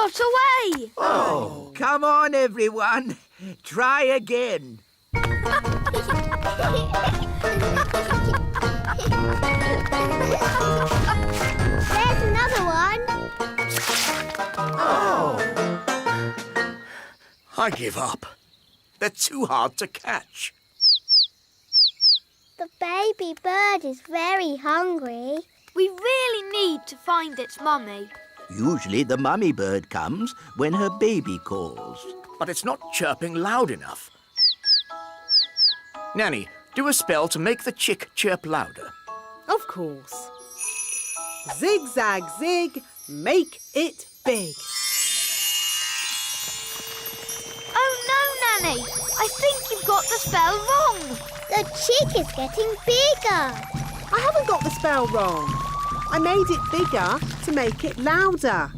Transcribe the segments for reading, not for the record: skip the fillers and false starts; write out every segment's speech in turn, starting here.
got away! Oh, come on, everyone. Try again. There's another one. Oh. I give up. They're too hard to catch. The baby bird is very hungry. We really need to find its mummy. Usually the mummy bird comes when her baby calls. But it's not chirping loud enough. Nanny, do a spell to make the chick chirp louder. Of course. Zig-zag zig, make it big. Oh no, Nanny! I think you've got the spell wrong. The chick is getting bigger. I haven't got the spell wrong. I made it bigger to make it louder.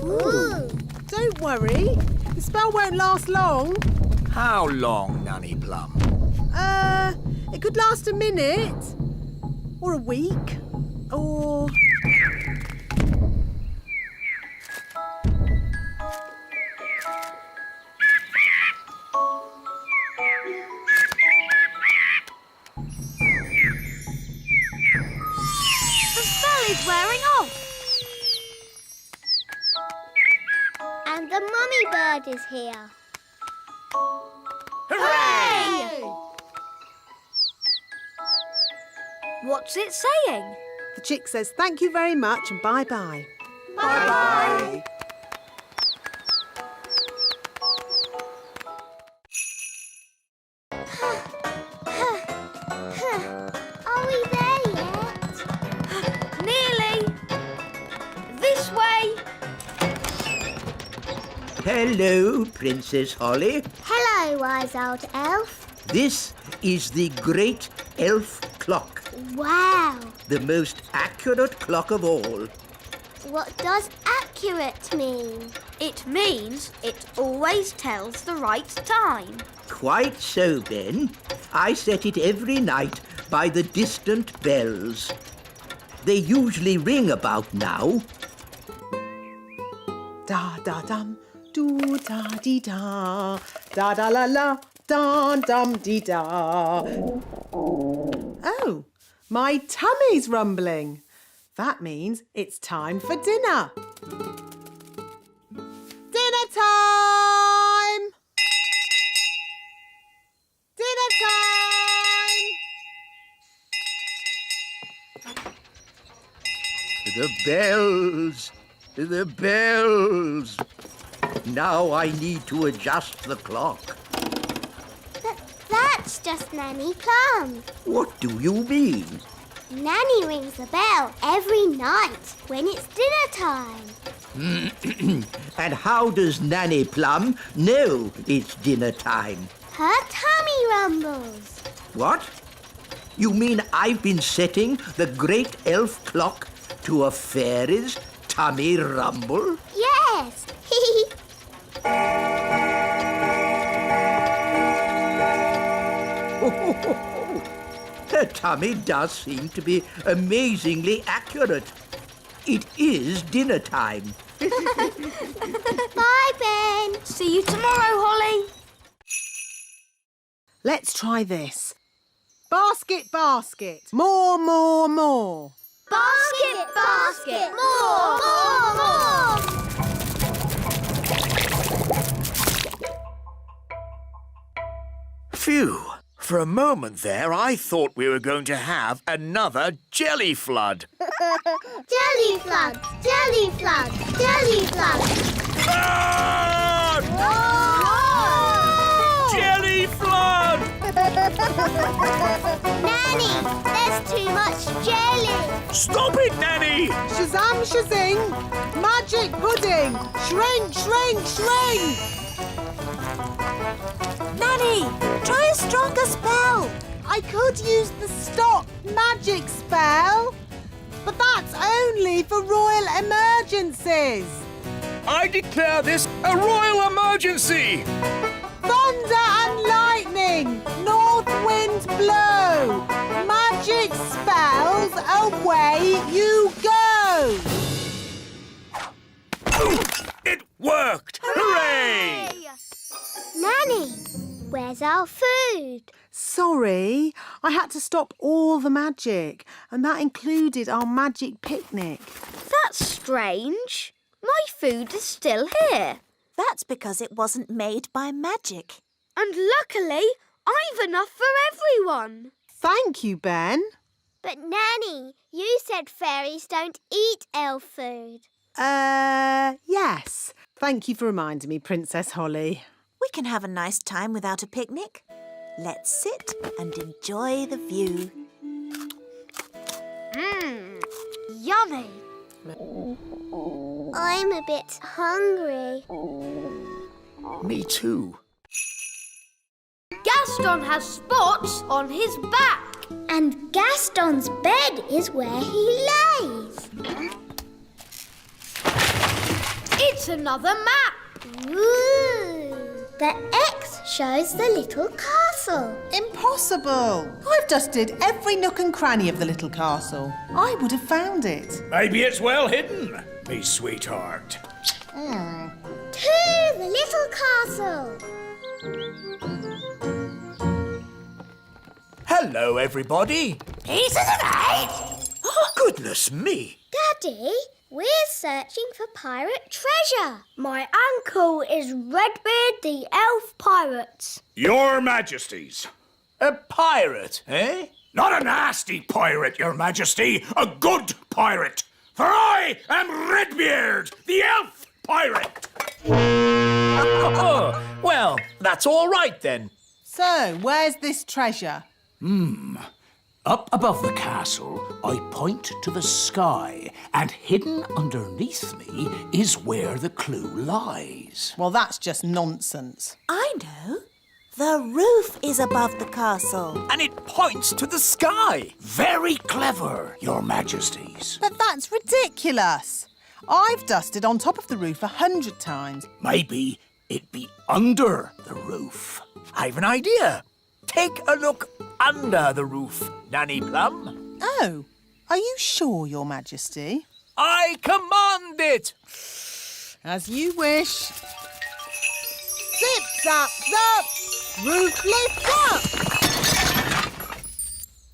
Ooh. Don't worry, the spell won't last long. How long, Nanny Plum? It could last a minute. Or a week. Or... The spell is wearing off. And the mummy bird is here. Hooray! What's it saying? The chick says thank you very much and bye-bye. Bye-bye. Are we there yet? Nearly. This way. Hello, Princess Holly. Hello, wise old elf. This is the Great Elf Clock, Wow. the most accurate clock of all. What does accurate mean? It means it always tells the right time. Quite so, Ben. I set it every night by the distant bells. They usually ring about now. Da-da-dum, do-da-dee-da, da-da-la-la, dum-dum-dee-da. Oh, my tummy's rumbling. That means it's time for dinner. Dinner time! Dinner time! The bells! The bells! Now I need to adjust the clock. That's just Nanny Plum. What do you mean? Nanny rings the bell every night when it's dinner time. And how does Nanny Plum know it's dinner time? Her tummy rumbles. What? You mean I've been setting the Great Elf Clock to a fairy's tummy rumble? Yes. Her tummy does seem to be amazingly accurate. It is dinner time. Bye, Ben. See you tomorrow, Holly. Let's try this. Basket, basket. More, more, more. Basket, basket. More, more, more. Phew. For a moment there, I thought we were going to have another jelly flood. Jelly floods, jelly floods, jelly floods. Flood! Jelly flood! Nanny, there's too much jelly. Stop it, Nanny! Shazam, shazing. Magic pudding. Shrink, shrink, shrink. Nanny, try a stronger spell. I could use the stop magic spell, but that's only for royal emergencies. I declare this a royal emergency! Thunder and lightning, north wind blow, magic spells, away you go. worked! Hooray! Nanny, where's our food? Sorry, I had to stop all the magic, and that included our magic picnic. That's strange. My food is still here. That's because it wasn't made by magic. And luckily, I've enough for everyone. Thank you, Ben. But Nanny, you said fairies don't eat elf food. Yes. Thank you for reminding me, Princess Holly. We can have a nice time without a picnic. Let's sit and enjoy the view. Yummy. I'm a bit hungry. Me too. Gaston has spots on his back. And Gaston's bed is where he lays. It's another map. Ooh. The X shows the little castle. Impossible! I've dusted every nook and cranny of the little castle. I would have found it. Maybe it's well hidden, me sweetheart. To the little castle. Hello, everybody. Peace of the night! Goodness me. Daddy, we're searching for pirate treasure. My uncle is Redbeard the Elf Pirate. Your Majesties. A pirate, eh? Not a nasty pirate, Your Majesty. A good pirate. For I am Redbeard, the Elf Pirate. Well, that's all right then. So, where's this treasure? Up above the castle, I point to the sky, and hidden underneath me is where the clue lies. Well, that's just nonsense. I know. The roof is above the castle. And it points to the sky. Very clever, Your Majesties. But that's ridiculous. I've dusted on top of the roof 100 times. Maybe it'd be under the roof. I've an idea. Take a look under the roof, Nanny Plum. Oh, are you sure, Your Majesty? I command it. As you wish. Zip, zap, zap! Roof lift up!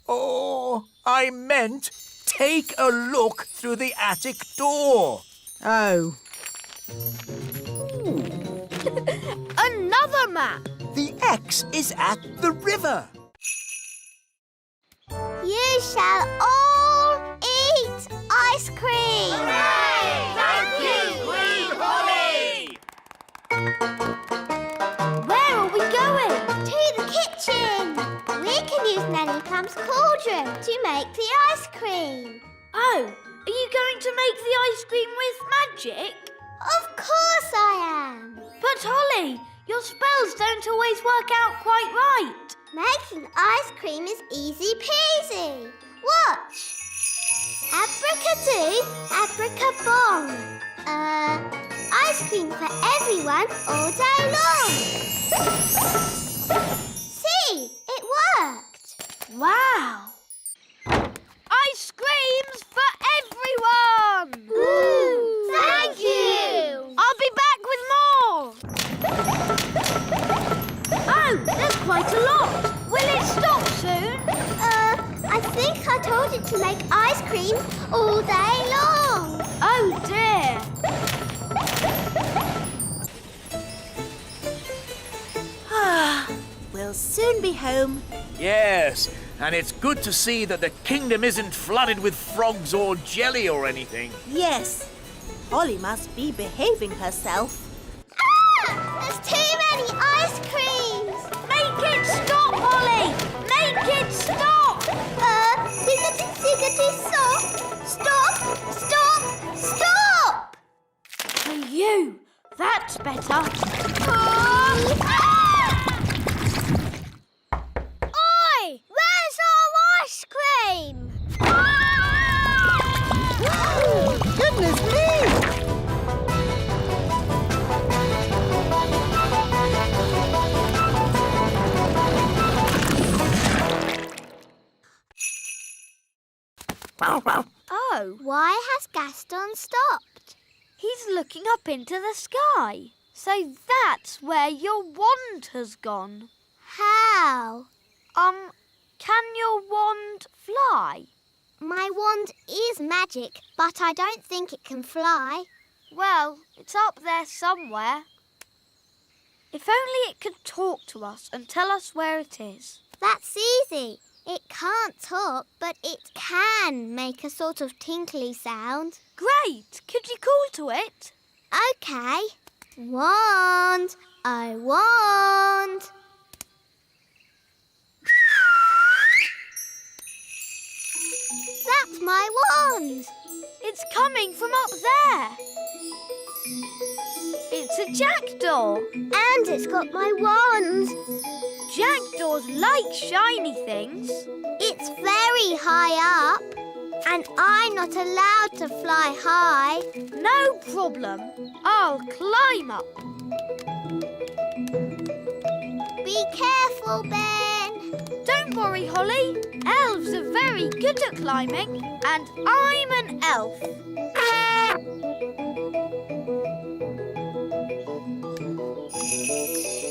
Oh, I meant take a look through the attic door. Oh. Another map. The X is at the river. You shall all eat ice cream. Thank you, Queen Holly. Where are we going? To the kitchen. We can use Nanny Plum's cauldron to make the ice cream. Oh, are you going to make the ice cream with magic? Of course I am. But Holly, your spells don't always work out quite right. Making ice cream is easy peasy. Watch. Abracadoo, abracabong. Ice cream for everyone all day long. See, it worked. Wow. Ice creams for everyone. Ooh, thank you. I'll be back with more. Oh, there's quite a lot. Will it stop soon? I think I told it to make ice cream all day long. Oh dear. We'll soon be home. Yes, and it's good to see that the kingdom isn't flooded with frogs or jelly or anything. Yes. Holly must be behaving herself. There's too many ice creams. Make it stop, Holly. Make it stop. Ziggity, ziggity, stop. Stop, stop, stop. For you. That's better. Oi, where's our ice cream? Goodness me! Oh. Why has Gaston stopped? He's looking up into the sky. So that's where your wand has gone. How? Can your wand fly? My wand is magic, but I don't think it can fly. Well, it's up there somewhere. If only it could talk to us and tell us where it is. That's easy. It can't talk, but it can make a sort of tinkly sound. Great! Could you call to it? OK. Wand, I wand. That's my wand. It's coming from up there. It's a jackdaw. And it's got my wand. Jackdaws like shiny things. It's very high up. And I'm not allowed to fly high. No problem. I'll climb up. Be careful, Ben. Don't worry, Holly. Elves are very good at climbing, and I'm an elf.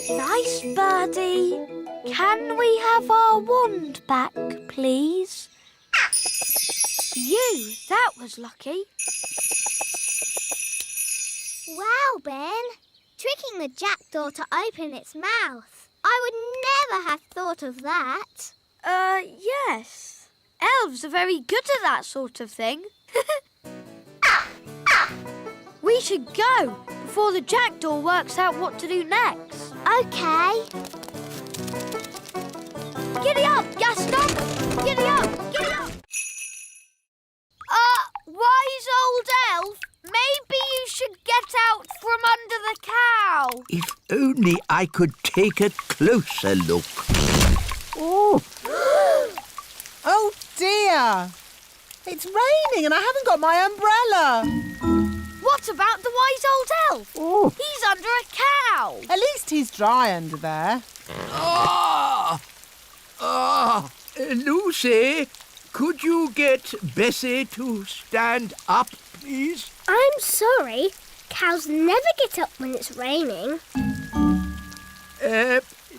Nice birdie. Can we have our wand back, please? That was lucky. Wow, Ben. Tricking the jackdaw to open its mouth. I would never have thought of that. Yes. Elves are very good at that sort of thing. We should go before the jackdaw works out what to do next. OK. Giddy up, Gaston! Giddy up! Giddy up! Wise old elf, maybe you should get out from under the cow. If only I could take a closer look. Oh! Oh, dear. It's raining and I haven't got my umbrella. What about the wise old elf? Oh! He's under a cow. At least he's dry under there. Lucy, could you get Bessie to stand up, please? I'm sorry. Cows never get up when it's raining.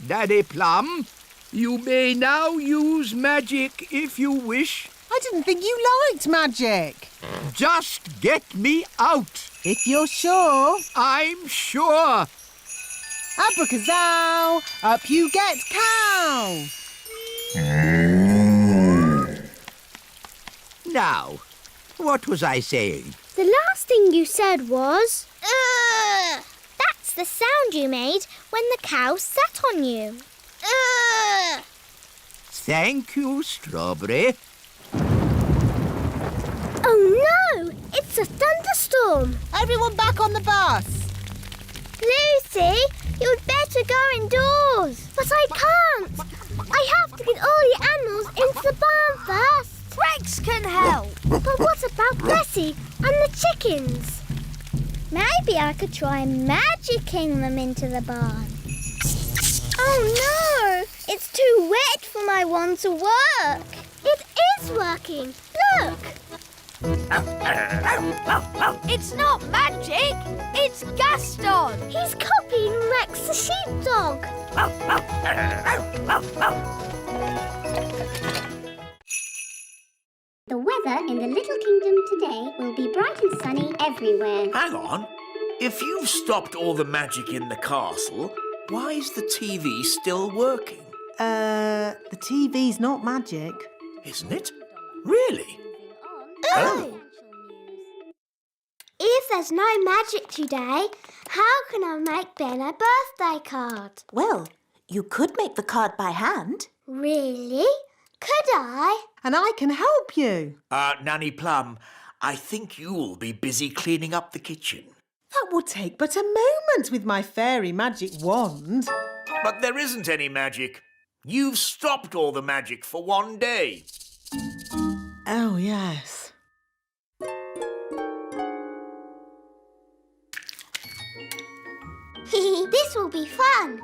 Daddy Plum, you may now use magic if you wish. I didn't think you liked magic. Just get me out. If you're sure. I'm sure. Abracazoo, up you get, cow. Now, what was I saying? The last thing you said was... Ugh! That's the sound you made when the cow sat on you. Ugh! Thank you, Strawberry. Oh no! It's a thunderstorm! Everyone back on the bus. Lucy, you'd better go indoors. But I can't. I have to get all the animals into the barn first. Rex can help. But what about Bessie and the chickens? Maybe I could try magicking them into the barn. Oh no! It's too wet for my wand to work. It is working. Look! It's not magic. It's Gaston. He's copying Rex the sheepdog. The weather in the Little Kingdom today will be bright and sunny everywhere. Hang on. If you've stopped all the magic in the castle, why is the TV still working? The TV's not magic. Isn't it? Really? Oh! If there's no magic today, how can I make Ben a birthday card? Well, you could make the card by hand. Really? Could I? And I can help you. Nanny Plum, I think you'll be busy cleaning up the kitchen. That will take but a moment with my fairy magic wand. But there isn't any magic. You've stopped all the magic for one day. Oh, yes. This will be fun.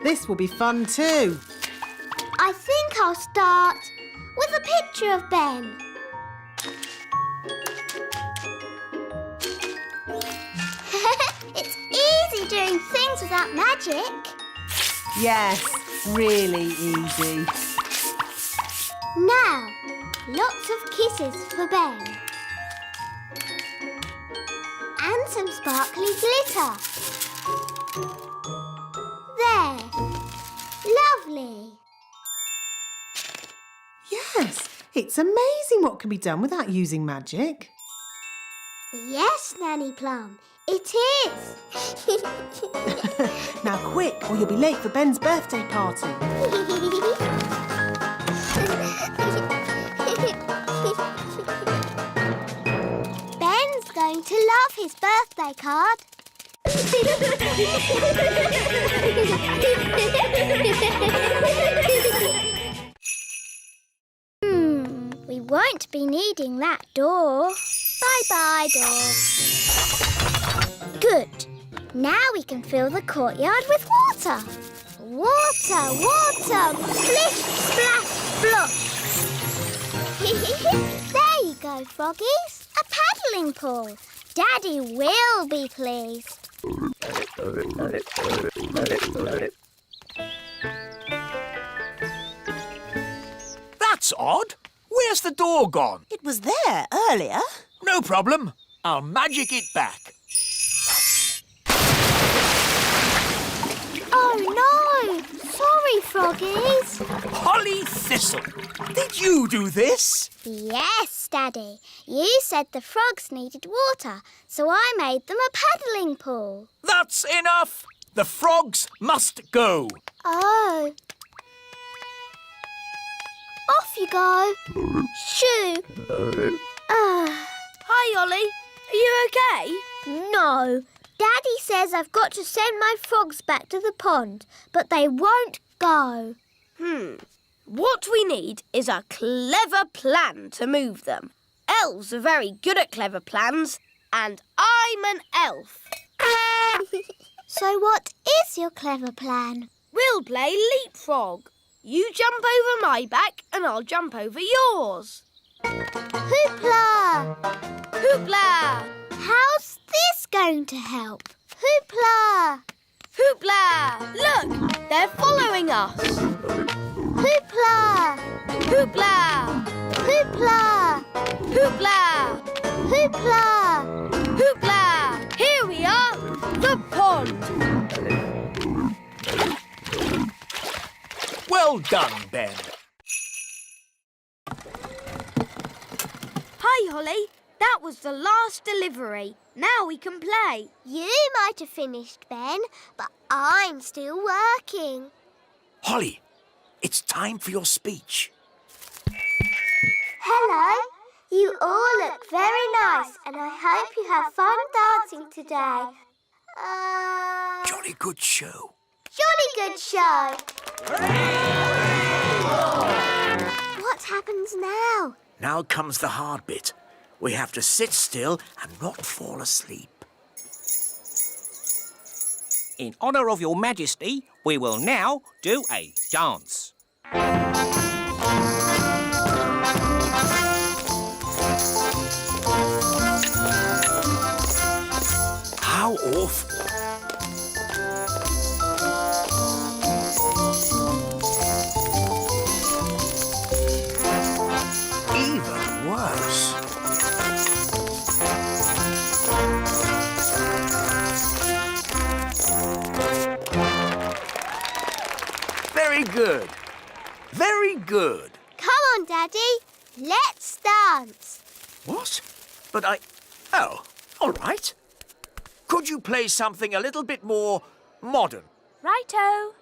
This will be fun too. I think I'll start with a picture of Ben. Imagine doing things without magic. Yes, really easy. Now, lots of kisses for Ben. And some sparkly glitter. There. Lovely. Yes, it's amazing what can be done without using magic. Yes, Nanny Plum, it is. Now quick, or you'll be late for Ben's birthday party. Ben's going to love his birthday card. We won't be needing that door. Bye-bye, door. Good. Now we can fill the courtyard with water. Water, water, splish, splash, splosh. There you go, froggies. A paddling pool. Daddy will be pleased. That's odd. Where's the door gone? It was there earlier. No problem. I'll magic it back. Oh, no. Sorry, froggies. Holly Thistle, did you do this? Yes, Daddy. You said the frogs needed water, so I made them a paddling pool. That's enough. The frogs must go. Oh. Off you go. Shoo. Hi, Ollie. Are you okay? No. Daddy says I've got to send my frogs back to the pond, but they won't go. What we need is a clever plan to move them. Elves are very good at clever plans, and I'm an elf. So what is your clever plan? We'll play leapfrog. You jump over my back and I'll jump over yours. Hoopla! Hoopla! How's this going to help? Hoopla! Hoopla! Look, they're following us. Hoopla! Hoopla! Hoopla! Hoopla! Hoopla! Hoopla! Here we are, the pond. Well done, Ben. Hi, Holly. That was the last delivery. Now we can play. You might have finished, Ben, but I'm still working. Holly, it's time for your speech. Hello. You all look very nice, and I hope you have fun dancing today. Jolly good show. Jolly good show. What happens now? Now comes the hard bit. We have to sit still and not fall asleep. In honour of your majesty, we will now do a dance. How awful. Even worse. Very good. Very good. Come on, Daddy. Let's dance. What? But Oh, all right. Could you play something a little bit more modern? Righto.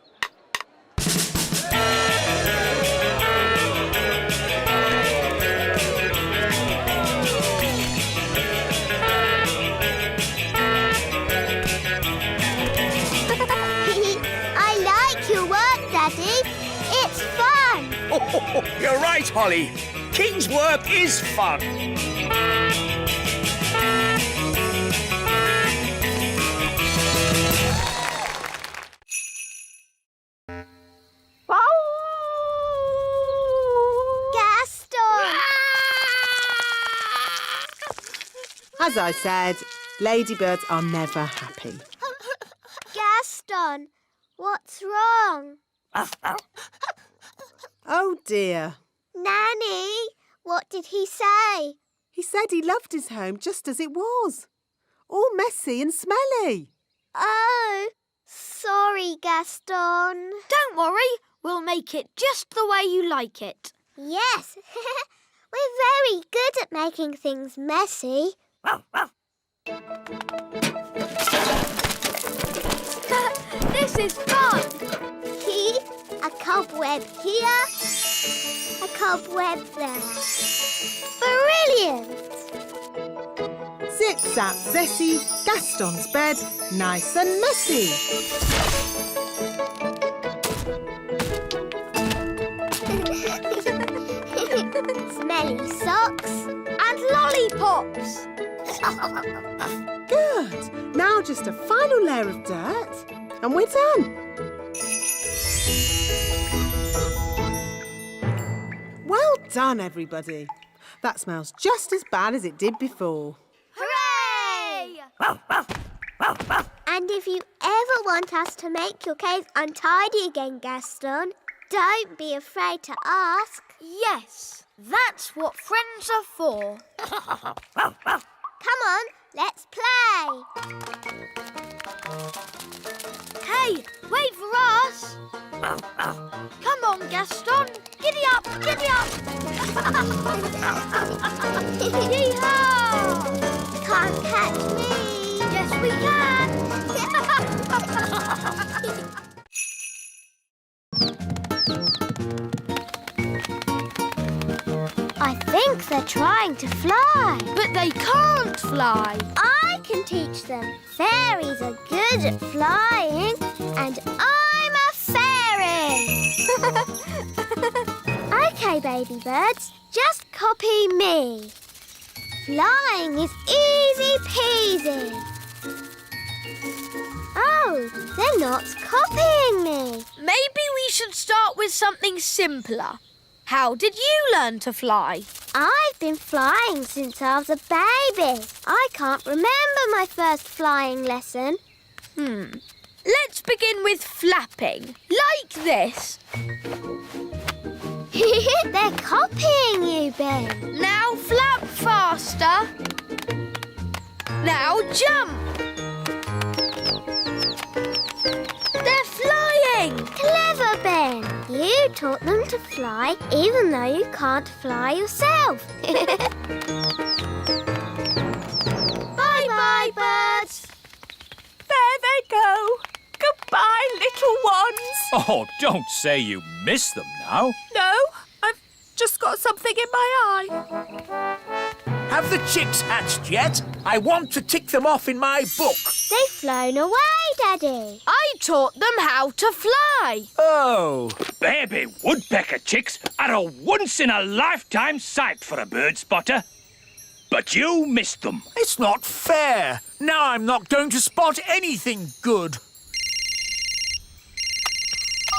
I like your work, Daddy. It's fun. Oh, you're right, Holly. King's work is fun. Gaston! As I said, ladybirds are never happy. Gaston, what's wrong? Oh dear. Nanny, what did he say? He said he loved his home just as it was. All messy and smelly. Oh, sorry, Gaston. Don't worry, we'll make it just the way you like it. Yes, we're very good at making things messy. This is fun! A cobweb here, a cobweb there. Brilliant! Zip-zap, Zessie, Gaston's bed, nice and messy. Smelly socks and lollipops. Good. Now just a final layer of dirt and we're done. Well done, everybody. That smells just as bad as it did before. Hooray! And if you ever want us to make your cave untidy again, Gaston, don't be afraid to ask. Yes, that's what friends are for. Come on, let's play. Hey, wait for us! Come on, Gaston! Giddy up, giddy up! Yee-haw! Can't catch me. Yes, we can! I think they're trying to fly. But they can't fly. I can teach them. Fairies are good at flying, and I'm a fairy. OK, baby birds, just copy me. Flying is easy peasy. Oh, they're not copying me. Maybe we should start with something simpler. How did you learn to fly? I've been flying since I was a baby. I can't remember my first flying lesson. Let's begin with flapping, like this. They're copying you, Ben. Now flap faster. Now jump. They're flying. Clever, Ben. You taught them to fly even though you can't fly yourself. Bye-bye, birds. There they go. Goodbye, little ones. Oh, don't say you miss them now. No, I've just got something in my eye. Have the chicks hatched yet? I want to tick them off in my book. They've flown away, Daddy. I taught them how to fly. Oh. Baby woodpecker chicks are a once-in-a-lifetime sight for a bird spotter. But you missed them. It's not fair. Now I'm not going to spot anything good.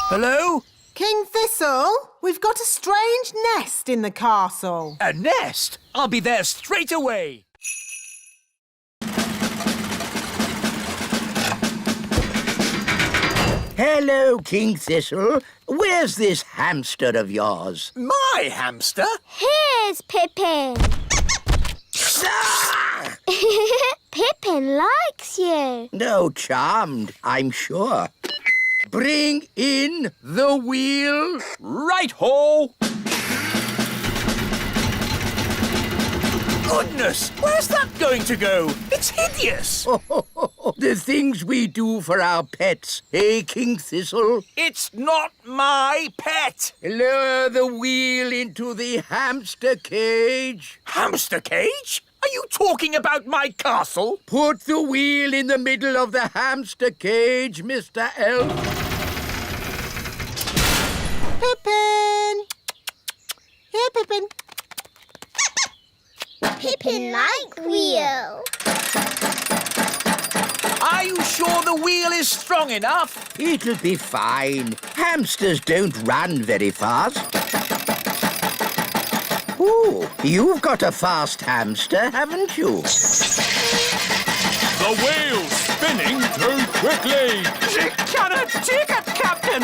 Hello? King Thistle, we've got a strange nest in the castle. A nest? I'll be there straight away. Hello, King Thistle. Where's this hamster of yours? My hamster? Here's Pippin. Pippin likes you. No, charmed, I'm sure. Bring in the wheel. Right-ho! Goodness, where's that going to go? It's hideous. The things we do for our pets, eh, King Thistle? It's not my pet. Lower the wheel into the hamster cage. Hamster cage? Are you talking about my castle? Put the wheel in the middle of the hamster cage, Mr. Elf. Pippin! Here, Pippin. Pippin like wheel. Are you sure the wheel is strong enough? It'll be fine. Hamsters don't run very fast. Ooh, you've got a fast hamster, haven't you? The wheel's spinning too quickly. She cannot take it, Captain.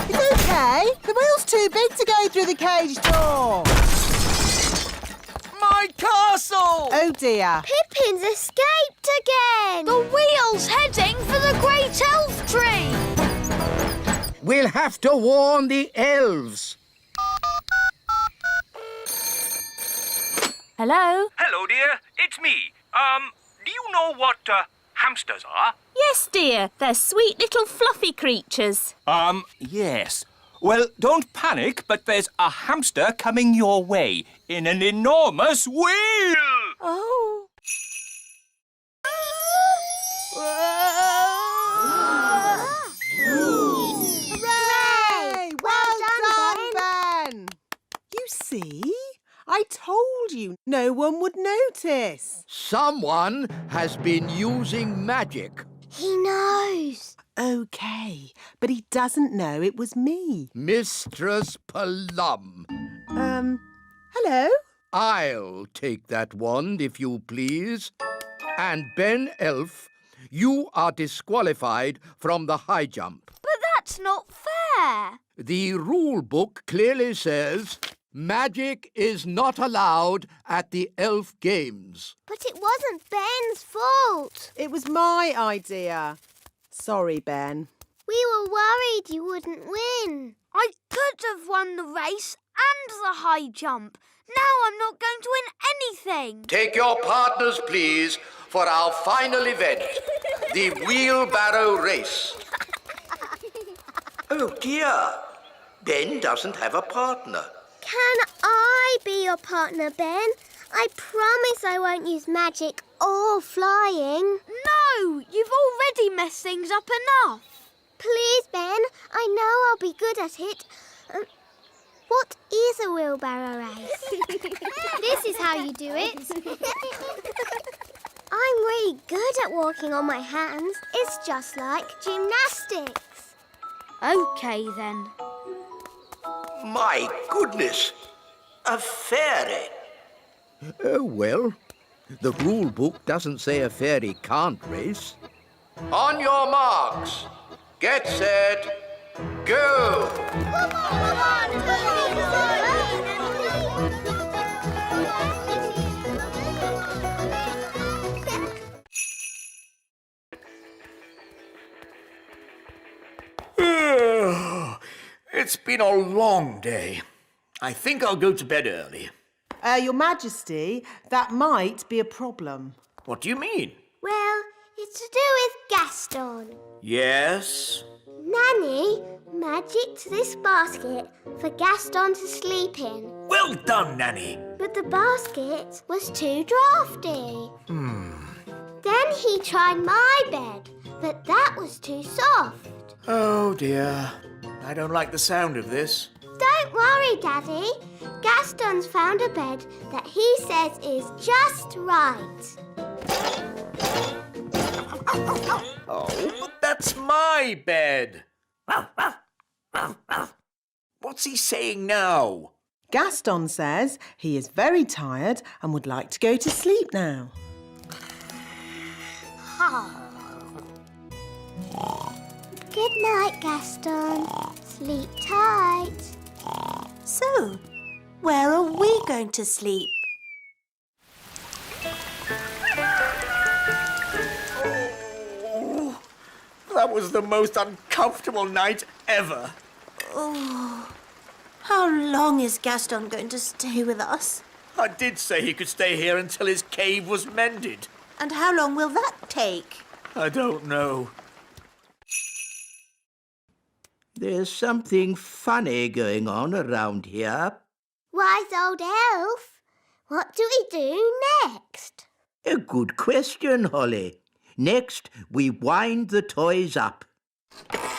It's okay. The wheel's too big to go through the cage door. My castle! Oh, dear. Pippin's escaped again. The wheel's heading for the great elf tree. We'll have to warn the elves. Hello? Hello, dear. It's me. Do you know what hamsters are? Yes, dear. They're sweet little fluffy creatures. Yes. Well, don't panic, but there's a hamster coming your way in an enormous wheel. Oh. Hooray! Well done, Ben. You see? I told you no one would notice. Someone has been using magic. He knows. OK, but he doesn't know it was me. Mistress Plum. Hello? I'll take that wand, if you please. And Ben Elf, you are disqualified from the high jump. But that's not fair. The rule book clearly says magic is not allowed at the elf games. But it wasn't Ben's fault. It was my idea. Sorry, Ben. We were worried you wouldn't win. I could have won the race and the high jump. Now I'm not going to win anything. Take your partners, please, for our final event, the wheelbarrow race. Oh, dear. Ben doesn't have a partner. Can I be your partner, Ben? I promise I won't use magic or flying. No, you've already messed things up enough. Please, Ben. I know I'll be good at it. What is a wheelbarrow race? This is how you do it. I'm really good at walking on my hands. It's just like gymnastics. OK, then. My goodness, a fairy. Oh, well, the rule book doesn't say a fairy can't race. On your marks, get set, go! It's been a long day. I think I'll go to bed early. Your Majesty, that might be a problem. What do you mean? Well, it's to do with Gaston. Yes? Nanny magicked this basket for Gaston to sleep in. Well done, Nanny. But the basket was too drafty. Then he tried my bed, but that was too soft. Oh, dear. I don't like the sound of this. Don't worry, Daddy. Gaston's found a bed that he says is just right. Oh, but that's my bed. What's he saying now? Gaston says he is very tired and would like to go to sleep now. Good night, Gaston. Sleep tight. So, where are we going to sleep? Oh, that was the most uncomfortable night ever. Oh, how long is Gaston going to stay with us? I did say he could stay here until his cave was mended. And how long will that take? I don't know. There's something funny going on around here. Wise old elf. What do we do next? A good question, Holly. Next, we wind the toys up. Look!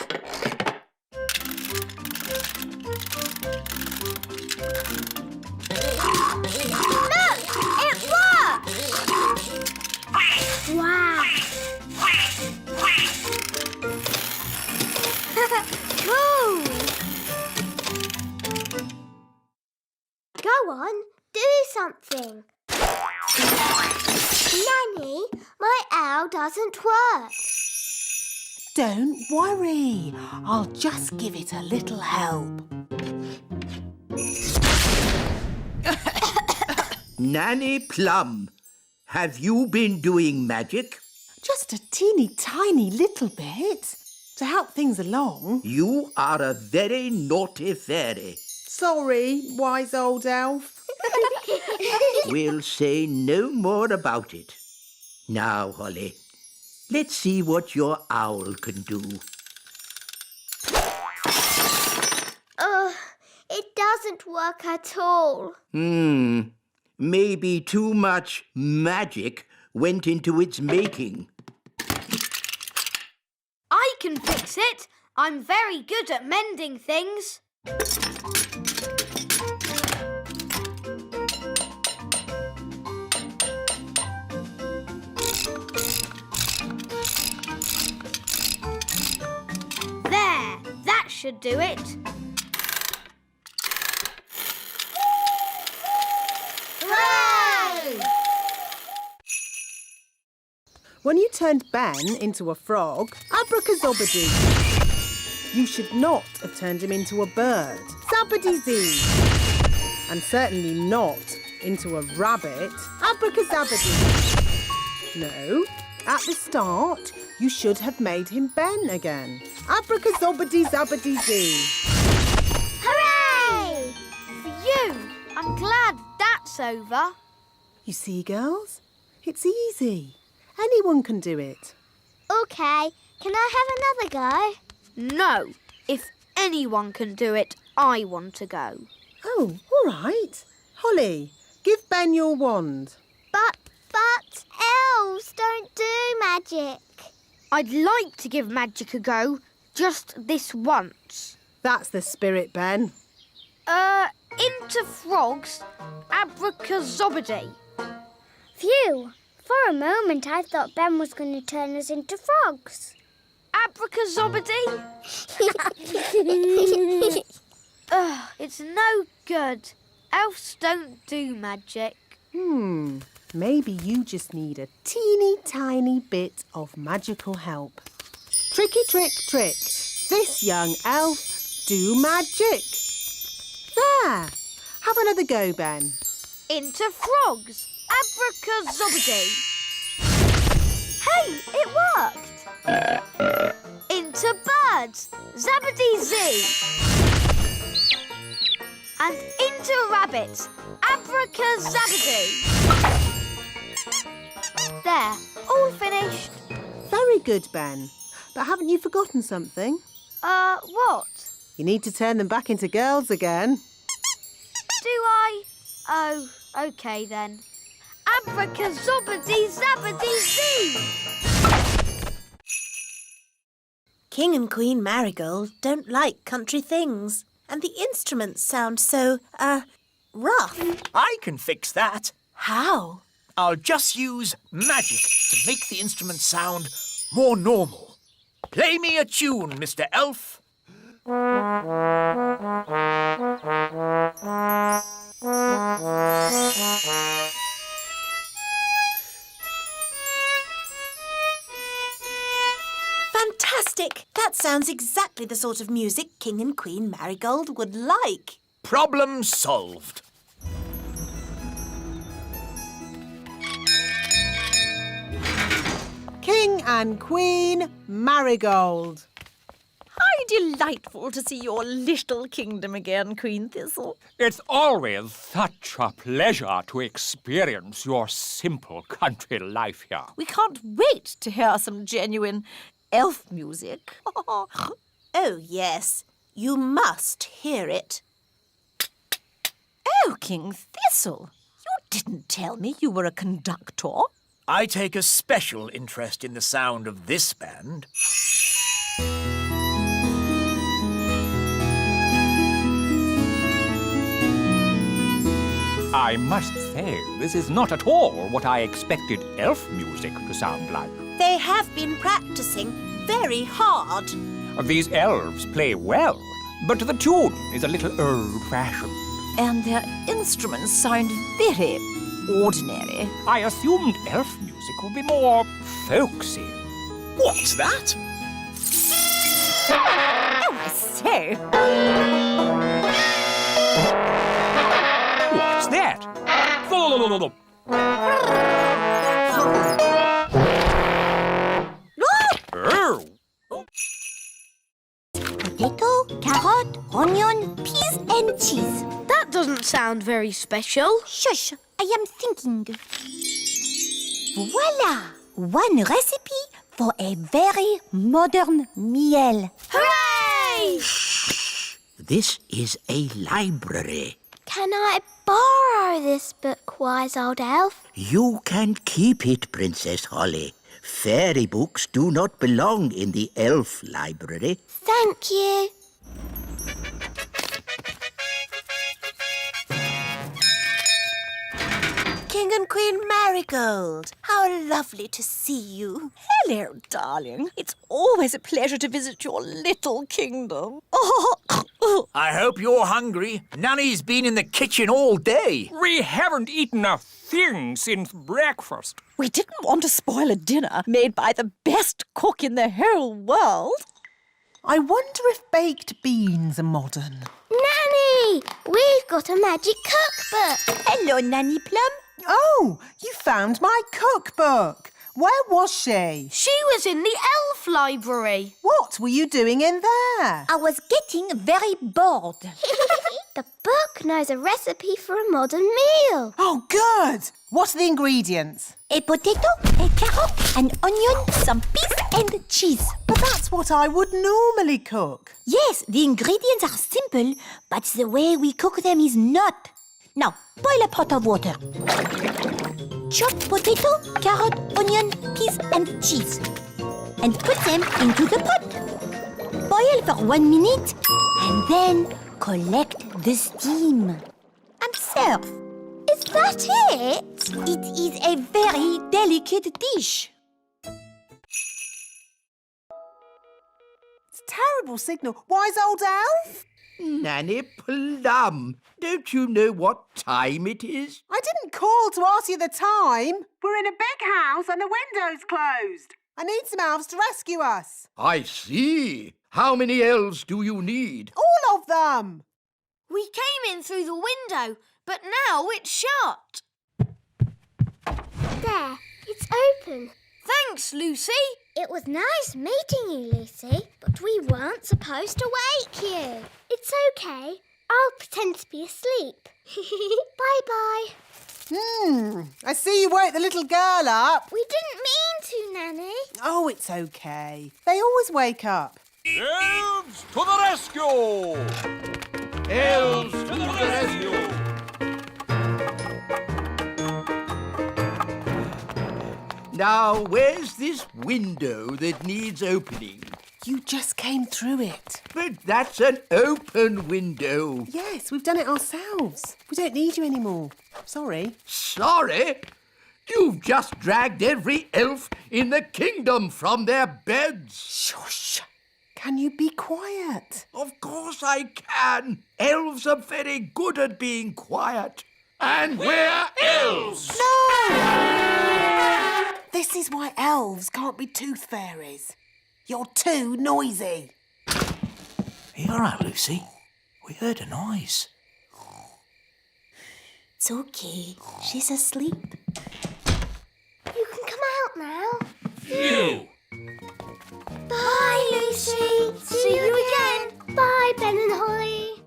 It worked! Wow! Cool! Go on, do something. Nanny, my owl doesn't work. Don't worry. I'll just give it a little help. Nanny Plum, have you been doing magic? Just a teeny tiny little bit to help things along. You are a very naughty fairy. Sorry, wise old elf. We'll say no more about it. Now, Holly, let's see what your owl can do. It doesn't work at all. Maybe too much magic went into its making. I can fix it. I'm very good at mending things. There, that should do it. Hooray! When you turned Ben into a frog, abracazobadoo. You should not have turned him into a bird. Zabadee-zee. And certainly not into a rabbit. Abracazabadoo. No, at the start, you should have made him Ben again. Abracazobadee-zabadee-zee. Hooray! Phew! I'm glad that's over. You see, girls? It's easy. Anyone can do it. OK, can I have another go? No, if anyone can do it, I want to go. Oh, all right. Holly, give Ben your wand. But elves don't do magic. I'd like to give magic a go, just this once. That's the spirit, Ben. Into frogs, abracazobadee. Phew, for a moment I thought Ben was going to turn us into frogs. Abracazobadee? Ugh, it's no good. Elves don't do magic. Maybe you just need a teeny tiny bit of magical help. Tricky trick trick. This young elf do magic. There. Have another go, Ben. Into frogs, abracazobadee. Hey, it worked. Into birds, zabadee-zee. And into rabbits, abracazabadee. There, all finished. Very good, Ben. But haven't you forgotten something? What? You need to turn them back into girls again. Do I? Oh, OK then. Abracazobadee-zabadee-zee! King and Queen Marigold don't like country things, and the instruments sound so, rough. I can fix that. How? I'll just use magic to make the instrument sound more normal. Play me a tune, Mr. Elf. Fantastic! That sounds exactly the sort of music King and Queen Marigold would like. Problem solved. King and Queen Marigold. How delightful to see your little kingdom again, Queen Thistle. It's always such a pleasure to experience your simple country life here. We can't wait to hear some genuine elf music. Oh, yes. You must hear it. Oh, King Thistle, you didn't tell me you were a conductor. I take a special interest in the sound of this band. I must say, this is not at all what I expected elf music to sound like. They have been practicing very hard. These elves play well, but the tune is a little old-fashioned. And their instruments sound very ordinary. I assumed elf music music will be more folksy. What's that? Oh, I say. What's that? Potato, carrot, onion, peas and cheese. That doesn't sound very special. Shush, I am thinking. Voila! One recipe for a very modern meal. Hooray! This is a library. Can I borrow this book, wise old elf? You can keep it, Princess Holly. Fairy books do not belong in the elf library. Thank you. King and Queen Marigold, how lovely to see you. Hello, darling. It's always a pleasure to visit your little kingdom. I hope you're hungry. Nanny's been in the kitchen all day. We haven't eaten a thing since breakfast. We didn't want to spoil a dinner made by the best cook in the whole world. I wonder if baked beans are modern. Nanny, we've got a magic cookbook. Hello, Nanny Plum. Oh, you found my cookbook. Where was she? She was in the elf library. What were you doing in there? I was getting very bored. The book knows a recipe for a modern meal. Oh, good. What are the ingredients? A potato, a carrot, an onion, some peas and cheese. But that's what I would normally cook. Yes, the ingredients are simple, but the way we cook them is not. Now, boil a pot of water. Chop potato, carrot, onion, peas and cheese. And put them into the pot. Boil for 1 minute and then collect the steam. And serve. Is that it? It is a very delicate dish. It's a terrible signal. Wise old elf? Nanny Plum, don't you know what time it is? I didn't call to ask you the time. We're in a big house and the window's closed. I need some elves to rescue us. I see. How many elves do you need? All of them. We came in through the window, but now it's shut. There, it's open. Thanks, Lucy. It was nice meeting you, Lucy, but we weren't supposed to wake you. It's okay. I'll pretend to be asleep. Bye-bye. I see you woke the little girl up. We didn't mean to, Nanny. Oh, it's okay. They always wake up. Elves to the rescue! Elves to the rescue! Now, where's this window that needs opening? You just came through it. But that's an open window. Yes, we've done it ourselves. We don't need you anymore. Sorry. Sorry? You've just dragged every elf in the kingdom from their beds. Shush. Can you be quiet? Of course I can. Elves are very good at being quiet. And we're elves! No! This is why elves can't be tooth fairies. You're too noisy. Are you all right, Lucy? We heard a noise. It's okay. She's asleep. You can come out now. You! Bye, Lucy. See you again. Bye, Ben and Holly.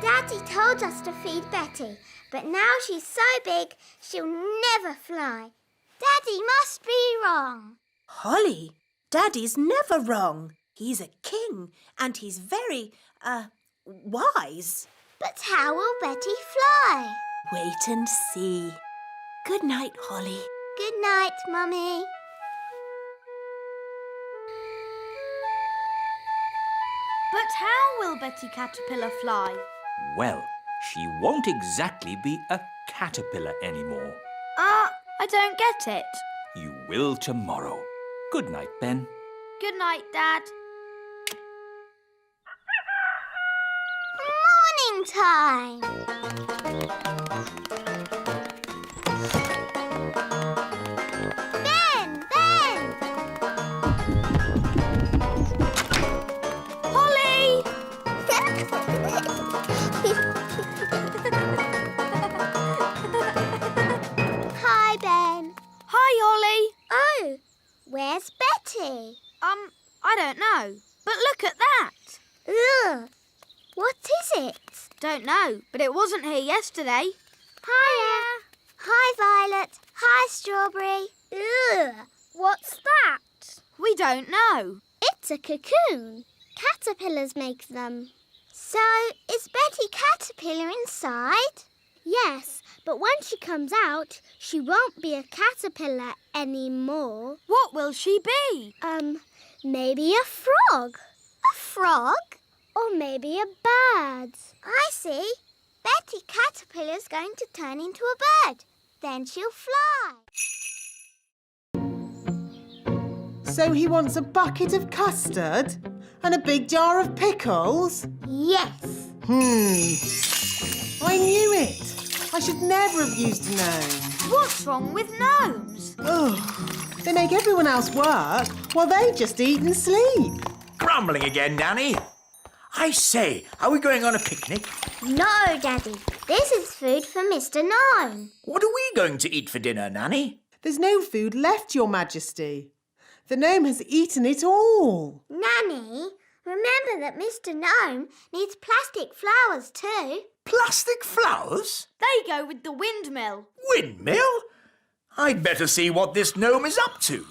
Daddy told us to feed Betty, but now she's so big she'll never fly. Daddy must be wrong. Holly, Daddy's never wrong. He's a king and he's very, wise. But how will Betty fly? Wait and see. Good night, Holly. Good night, Mummy. But how will Betty Caterpillar fly? Well, she won't exactly be a caterpillar anymore. I don't get it. You will tomorrow. Good night, Ben. Good night, Dad. Morning, time. Ben! Holly! Hi, Ben. Hi, Holly. Oh, where's Betty? I don't know. But look at that. Ugh. What is it? Don't know, but it wasn't here yesterday. Hiya. Hi, Violet. Hi, Strawberry. Ugh. What's that? We don't know. It's a cocoon. Caterpillars make them. So, is Betty Caterpillar inside? Yes, but when she comes out, she won't be a caterpillar anymore. What will she be? Maybe a frog. A frog? Or maybe a bird. I see. Betty Caterpillar's going to turn into a bird. Then she'll fly. So he wants a bucket of custard and a big jar of pickles? Yes. I knew it. I should never have used a gnome. What's wrong with gnomes? Ugh. They make everyone else work while they just eat and sleep. Grumbling again, Nanny. I say, are we going on a picnic? No, Daddy. This is food for Mr. Gnome. What are we going to eat for dinner, Nanny? There's no food left, Your Majesty. The gnome has eaten it all. Nanny, remember that Mr. Gnome needs plastic flowers too. Plastic flowers? They go with the windmill. Windmill? I'd better see what this gnome is up to.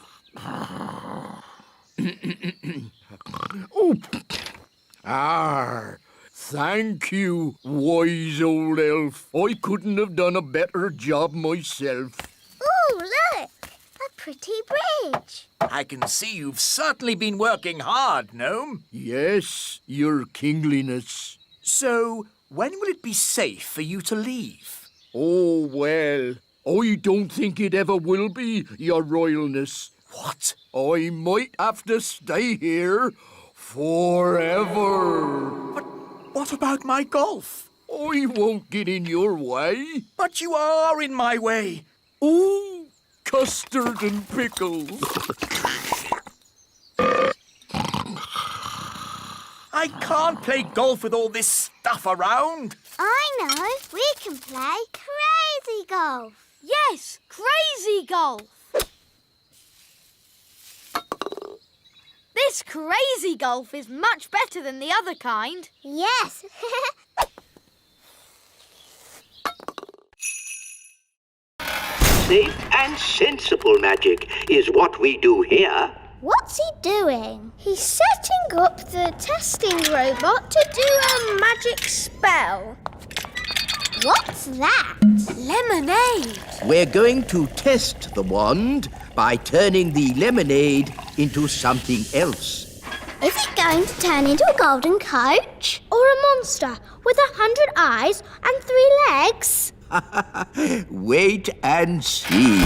Thank you, wise old elf. I couldn't have done a better job myself. Ooh, look! A pretty bridge. I can see you've certainly been working hard, gnome. Yes, your kingliness. So, when will it be safe for you to leave? Oh, well, I don't think it ever will be, your royalness. What? I might have to stay here forever. But what about my golf? I won't get in your way. But you are in my way. Oh, custard and pickles. I can't play golf with all this stuff around. I know. We can play crazy golf. Yes, crazy golf. This crazy golf is much better than the other kind. Yes. Safe and sensible magic is what we do here. What's he doing? He's setting up the testing robot to do a magic spell. What's that? Lemonade. We're going to test the wand by turning the lemonade into something else. Is it going to turn into a golden coach? Or a monster with 100 eyes and 3 legs? Wait and see.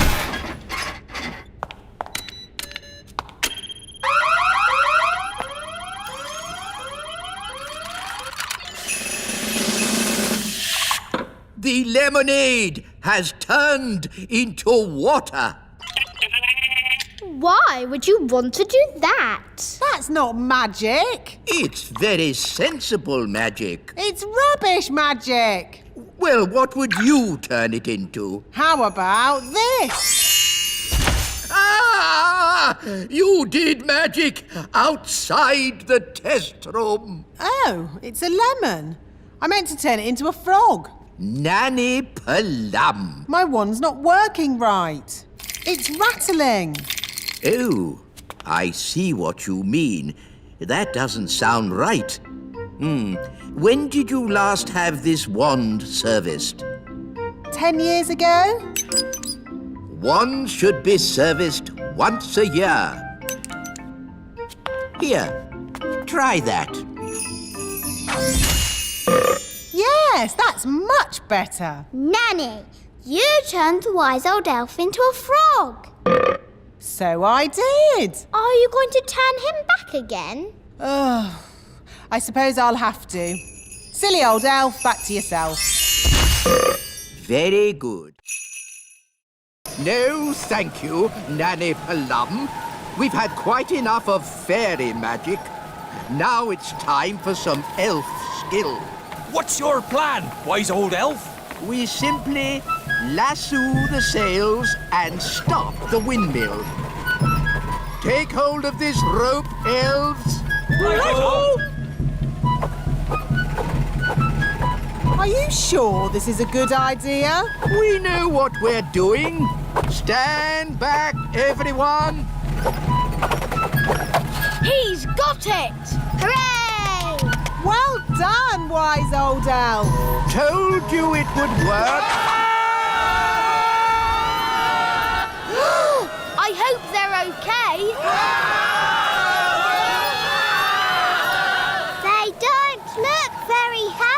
The lemonade has turned into water. Why would you want to do that? That's not magic. It's very sensible magic. It's rubbish magic. Well, what would you turn it into? How about this? Ah! You did magic outside the test room. Oh, it's a lemon. I meant to turn it into a frog. Nanny Plum. My wand's not working right. It's rattling. Oh, I see what you mean. That doesn't sound right. When did you last have this wand serviced? 10 years ago? Wands should be serviced once a year. Here, try that. Yes, that's much better. Nanny, you turned the wise old elf into a frog. So I did. Are you going to turn him back again? I suppose I'll have to. Silly old elf, back to yourself. Very good. No, thank you, Nanny Plum. We've had quite enough of fairy magic. Now it's time for some elf skill. What's your plan, wise old elf? We simply lasso the sails and stop the windmill. Take hold of this rope, elves. Righto! Are you sure this is a good idea? We know what we're doing. Stand back, everyone. He's got it! Hooray! Well done, wise old elf. Told you it would work. I hope they're okay. They don't look very happy.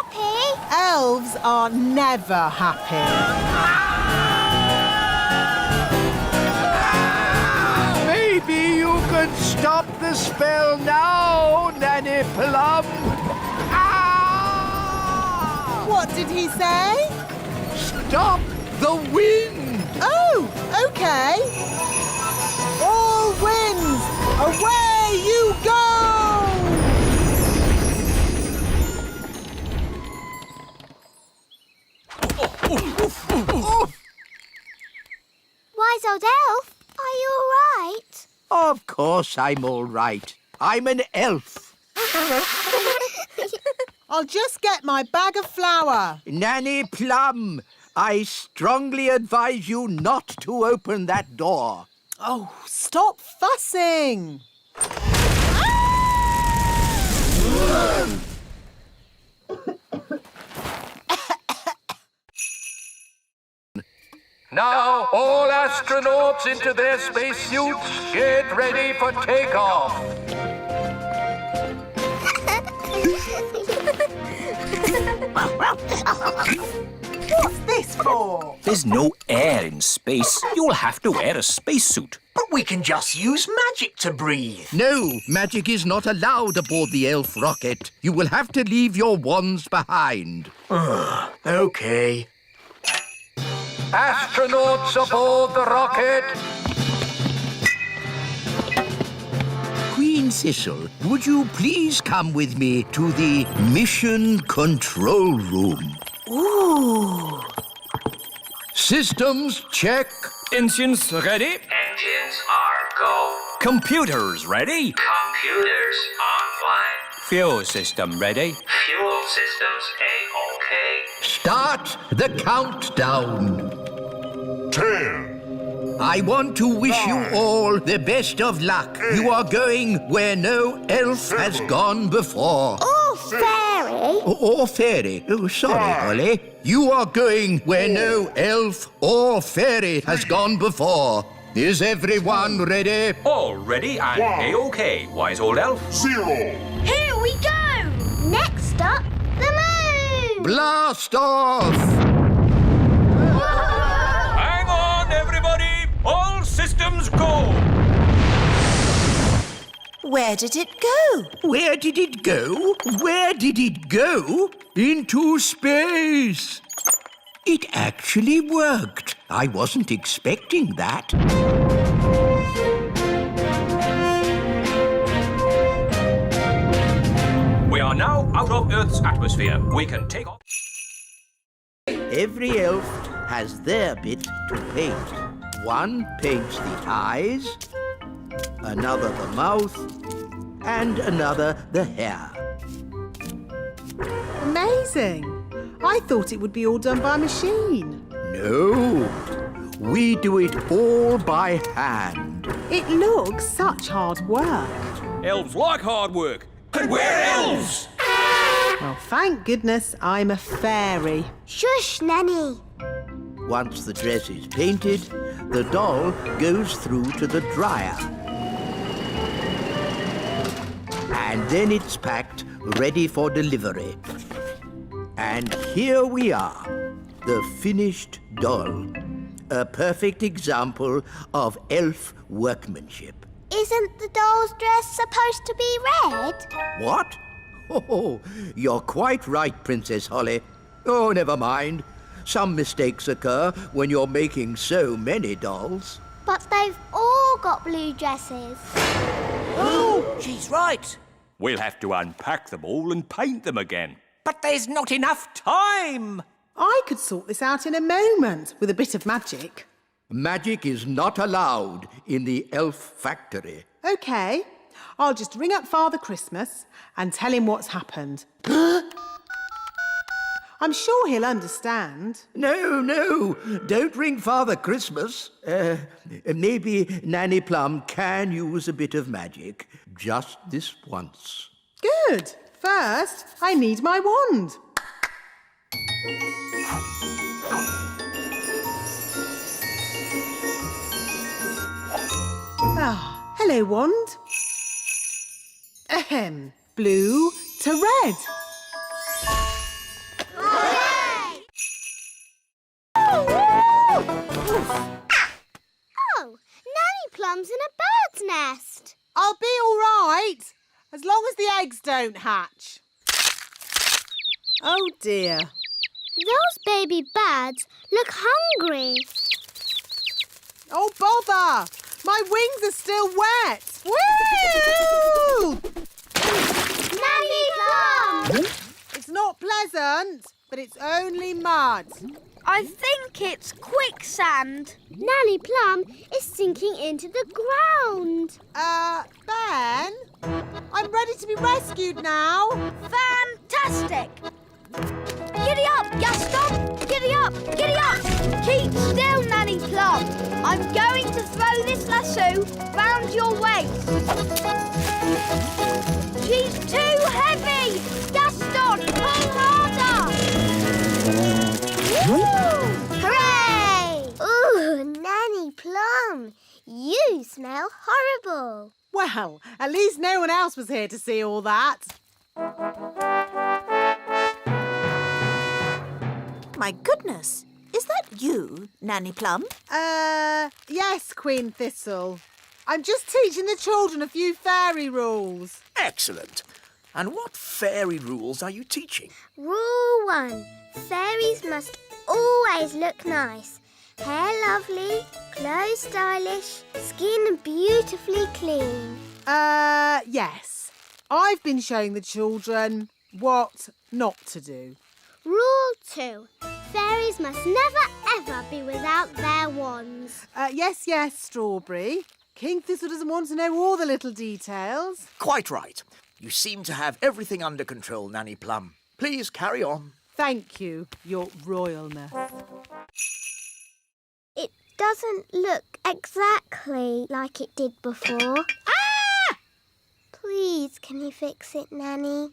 Elves are never happy. Maybe you could stop the spell now, Nanny Plum. Ah! What did he say? Stop the wind! Oh, okay. All winds, away you go! Wise old elf, are you all right? Of course I'm all right. I'm an elf. I'll just get my bag of flour. Nanny Plum, I strongly advise you not to open that door. Oh, stop fussing. Now, all astronauts into their spacesuits. Get ready for takeoff. What's this for? There's no air in space. You'll have to wear a spacesuit. But we can just use magic to breathe. No, magic is not allowed aboard the elf rocket. You will have to leave your wands behind. Okay. Astronauts aboard the rocket. Queen Thistle, would you please come with me to the mission control room? Ooh. Systems check. Engines ready? Engines are go. Computers ready? Computers online. Fuel system ready? Fuel systems A-OK. Start the countdown. 10. I want to wish you all the best of luck. You are going where no elf has gone before. Oh, fairy. Or fairy. Oh, sorry, Holly. You are going where no elf or fairy has gone before. Is everyone ready? All ready and A-OK, wise old elf. 0. Here we go! Next up, the moon. Blast off! Hang on, everybody! All systems go! Where did it go? Where did it go? Where did it go? Into space. It actually worked. I wasn't expecting that. We are now out of Earth's atmosphere. We can take off. Every elf has their bit to paint. One paints the eyes, another the mouth, and another the hair. Amazing. I thought it would be all done by machine. No, we do it all by hand. It looks such hard work. Elves like hard work. And we're elves! Well, thank goodness I'm a fairy. Shush, Nanny. Once the dress is painted, the doll goes through to the dryer. And then it's packed, ready for delivery. And here we are, the finished doll. A perfect example of elf workmanship. Isn't the doll's dress supposed to be red? What? Oh, you're quite right, Princess Holly. Oh, never mind. Some mistakes occur when you're making so many dolls. But they've all got blue dresses. Oh, she's right. We'll have to unpack them all and paint them again. But there's not enough time. I could sort this out in a moment with a bit of magic. Magic is not allowed in the elf factory. OK, I'll just ring up Father Christmas and tell him what's happened. I'm sure he'll understand. No, don't ring Father Christmas. Maybe Nanny Plum can use a bit of magic. Just this once. Good. First, I need my wand. Ah, hello, wand. Ahem. Blue to red. Oh, Nanny Plum's in a bird's nest. I'll be all right, as long as the eggs don't hatch. Oh, dear. Those baby birds look hungry. Oh, bother! My wings are still wet. Woo! Nanny Plum! It's not pleasant, but it's only mud. I think it's quicksand. Nanny Plum is sinking into the ground. Ben? I'm ready to be rescued now. Fantastic! Giddy up, Gaston! Giddy up! Giddy up! Keep still, Nanny Plum. I'm going to throw this lasso round your waist. She's too heavy! Gaston, pull harder! Hooray! Ooh, Nanny Plum, you smell horrible. Well, at least no one else was here to see all that. My goodness, is that you, Nanny Plum? Yes, Queen Thistle. I'm just teaching the children a few fairy rules. Excellent. And what fairy rules are you teaching? Rule 1. Fairies must always look nice. Hair lovely, clothes stylish, skin beautifully clean. Yes. I've been showing the children what not to do. Rule 2. Fairies must never ever be without their wands. Yes, Strawberry. King Thistle doesn't want to know all the little details. Quite right. You seem to have everything under control, Nanny Plum. Please carry on. Thank you, Your Royalness. It doesn't look exactly like it did before. Ah! Please, can you fix it, Nanny?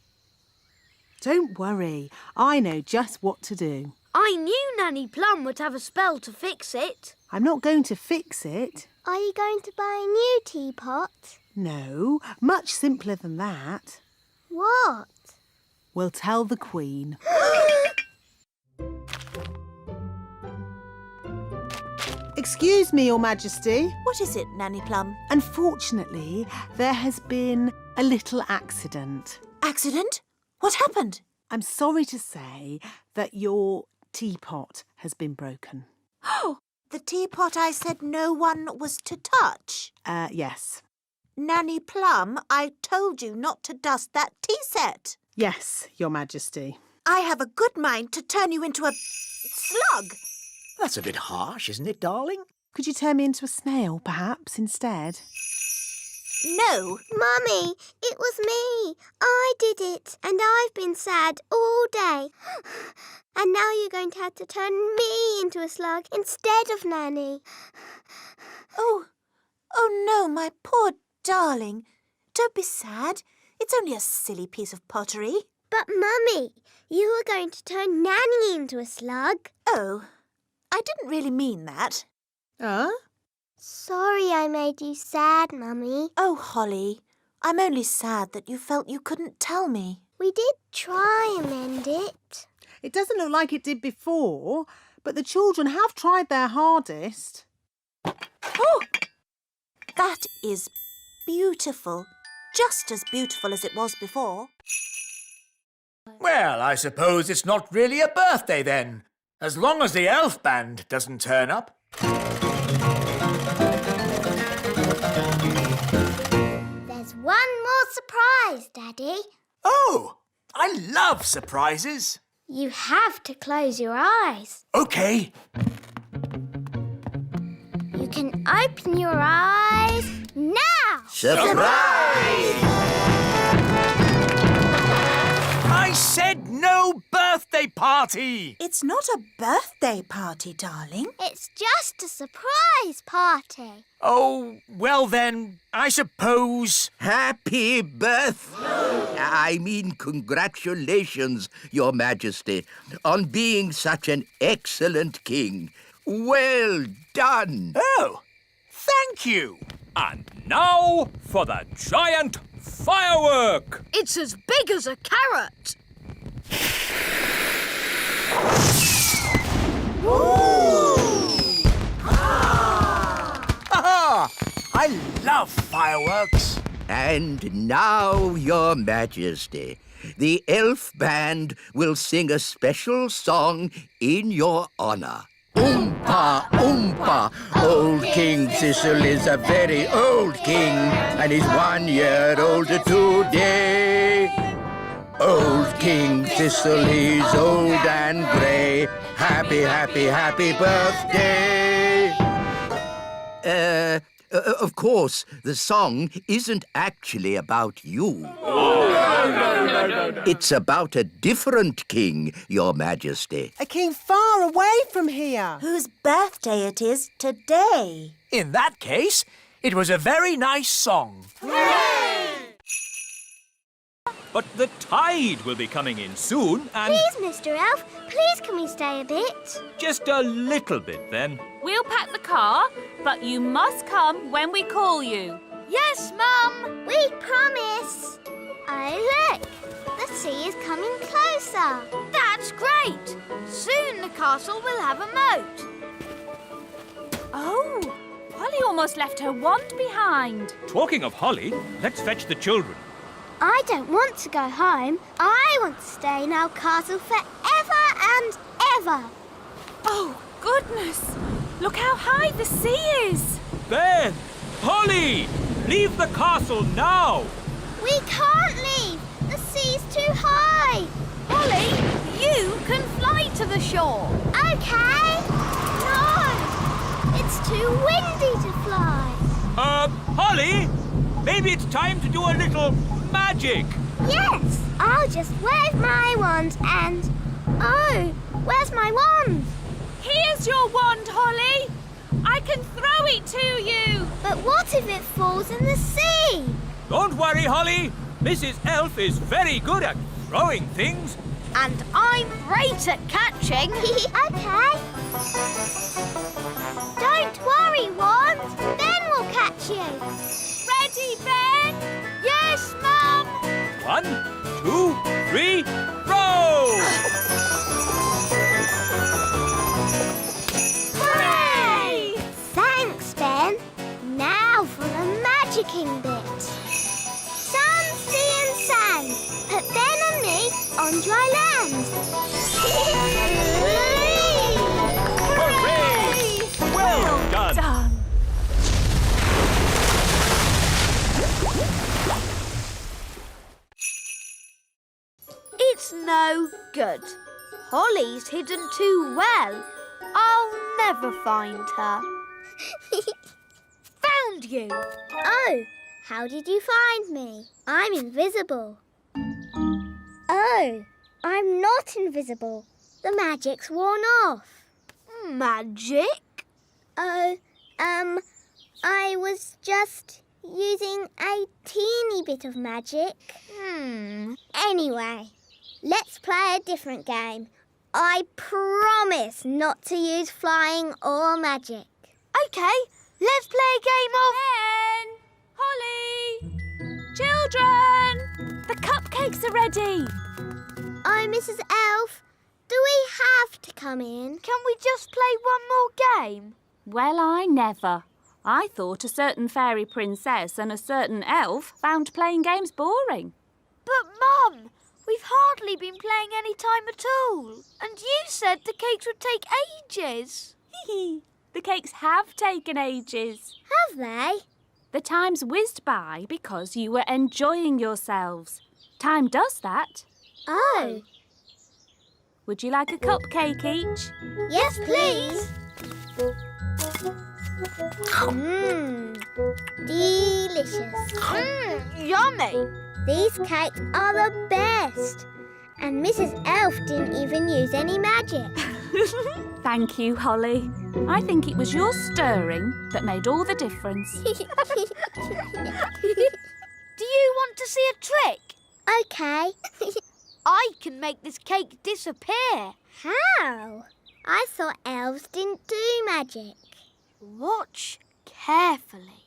Don't worry. I know just what to do. I knew Nanny Plum would have a spell to fix it. I'm not going to fix it. Are you going to buy a new teapot? No, much simpler than that. What? We'll tell the Queen. Excuse me, Your Majesty. What is it, Nanny Plum? Unfortunately, there has been a little accident. Accident? What happened? I'm sorry to say that your teapot has been broken. Oh, the teapot I said no one was to touch. Yes. Nanny Plum, I told you not to dust that tea set. Yes, Your Majesty. I have a good mind to turn you into a slug. That's a bit harsh, isn't it, darling? Could you turn me into a snail, perhaps, instead? No. Mummy, it was me. I did it, and I've been sad all day. And now you're going to have to turn me into a slug instead of Nanny. Oh no, my poor darling. Don't be sad. It's only a silly piece of pottery. But, Mummy, you were going to turn Nanny into a slug. Oh, I didn't really mean that. Sorry I made you sad, Mummy. Oh, Holly, I'm only sad that you felt you couldn't tell me. We did try and mend it. It doesn't look like it did before, but the children have tried their hardest. Oh, that is beautiful. Just as beautiful as it was before. Well, I suppose it's not really a birthday then, as long as the elf band doesn't turn up. There's one more surprise, Daddy. Oh, I love surprises. You have to close your eyes. OK. You can open your eyes now. Surprise! I said no birthday party! It's not a birthday party, darling. It's just a surprise party. Oh, well then, I suppose... Happy I mean, congratulations, Your Majesty, on being such an excellent king. Well done. Oh, thank you. And now for the giant firework! It's as big as a carrot. Aha! I love fireworks. And now, Your Majesty, the elf band will sing a special song in your honor. Oompa, oompa, old King Thistle is a very old king, and he's 1 year older today. Old King Thistle, he's old and grey. Happy, happy, happy birthday. Of course, the song isn't actually about you. It's about a different king, Your Majesty. A king far away from here. Whose birthday it is today. In that case, it was a very nice song. But the tide will be coming in soon, and Please, Mr. Elf, please can we stay a bit? just a little bit then. We'll pack the car, but you must come when we call you. Yes, Mum. We promise. Oh, look. The sea is coming closer. That's great. Soon the castle will have a moat. Oh, Polly almost left her wand behind. Talking of Holly, let's fetch the children. I don't want to go home. I want to stay in our castle forever and ever. Oh, goodness. Look how high the sea is. Ben! Holly! Leave the castle now! We can't leave. The sea's too high. Polly, you can fly to the shore. Okay. No, it's too windy to fly. Holly? Maybe it's time to do a little magic. Yes, I'll just wave my wand and... Oh, where's my wand? Here's your wand, Holly. I can throw it to you. But what if it falls in the sea? Don't worry, Holly. Mrs. Elf is very good at throwing things. And I'm great at catching. Okay. Don't worry, wand. Ben will catch you. Ready, Ben? Yes, Mum. 1, 2, 3, row! Hooray! Thanks, Ben. Now for the magicking bit. Sun, sea and sand. Put Ben and me on dry land. Hooray! Well done. It's no good. Holly's hidden too well. I'll never find her. Found you. Oh, how did you find me? I'm invisible. Oh, I'm not invisible. The magic's worn off. Magic? Oh, I was just using a teeny bit of magic. Anyway, let's play a different game. I promise not to use flying or magic. OK, let's play a game of... Ben! Holly! Children! The cupcakes are ready. Oh, Mrs. Elf, do we have to come in? Can we just play one more game? Well, I never. I thought a certain fairy princess and a certain elf found playing games boring. But, Mum, We've hardly been playing any time at all. And you said the cakes would take ages. The cakes have taken ages. Have they? The time's whizzed by because you were enjoying yourselves. Time does that. Oh. Would you like a cupcake each? Yes, please. Delicious. Yummy. These cakes are the best. And Mrs. Elf didn't even use any magic. Thank you, Holly. I think it was your stirring that made all the difference. Do you want to see a trick? Okay. I can make this cake disappear. How? I thought elves didn't do magic. Watch carefully.